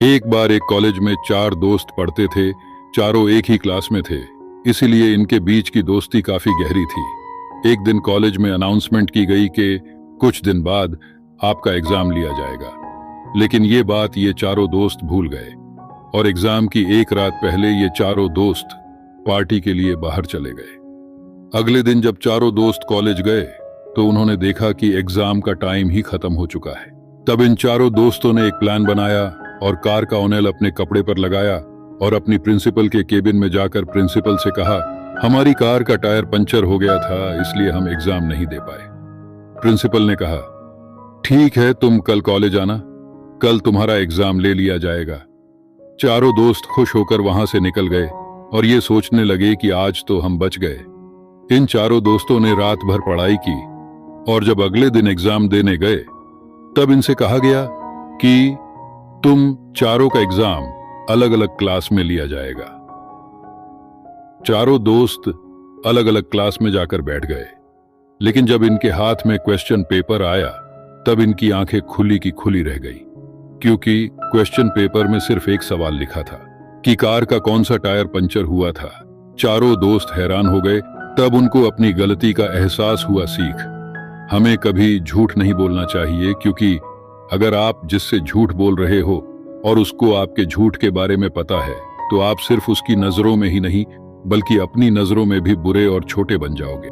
एक बार एक कॉलेज में चार दोस्त पढ़ते थे। चारों एक ही क्लास में थे, इसीलिए इनके बीच की दोस्ती काफी गहरी थी। एक दिन कॉलेज में अनाउंसमेंट की गई कि कुछ दिन बाद आपका एग्जाम लिया जाएगा। लेकिन ये बात ये चारों दोस्त भूल गए और एग्जाम की एक रात पहले ये चारों दोस्त पार्टी के लिए बाहर चले गए। अगले दिन जब चारों दोस्त कॉलेज गए तो उन्होंने देखा कि एग्जाम का टाइम ही खत्म हो चुका है। तब इन चारों दोस्तों ने एक प्लान बनाया और कार का ऑनेल अपने कपड़े पर लगाया और अपनी प्रिंसिपल के केबिन में जाकर प्रिंसिपल से कहा, हमारी कार का टायर पंचर हो गया था, इसलिए हम एग्जाम नहीं दे पाए। प्रिंसिपल ने कहा, ठीक है, तुम कल कॉलेज आना, कल तुम्हारा एग्जाम ले लिया जाएगा। चारों दोस्त खुश होकर वहां से निकल गए और ये सोचने लगे कि आज तो हम बच गए। इन चारों दोस्तों ने रात भर पढ़ाई की और जब अगले दिन एग्जाम देने गए तब इनसे कहा गया कि तुम चारों का एग्जाम अलग अलग क्लास में लिया जाएगा। चारों दोस्त अलग अलग क्लास में जाकर बैठ गए, लेकिन जब इनके हाथ में क्वेश्चन पेपर आया तब इनकी आंखें खुली की खुली रह गई, क्योंकि क्वेश्चन पेपर में सिर्फ एक सवाल लिखा था कि कार का कौन सा टायर पंचर हुआ था। चारों दोस्त हैरान हो गए। तब उनको अपनी गलती का एहसास हुआ। सीख, हमें कभी झूठ नहीं बोलना चाहिए, क्योंकि अगर आप जिससे झूठ बोल रहे हो और उसको आपके झूठ के बारे में पता है तो आप सिर्फ उसकी नजरों में ही नहीं बल्कि अपनी नजरों में भी बुरे और छोटे बन जाओगे।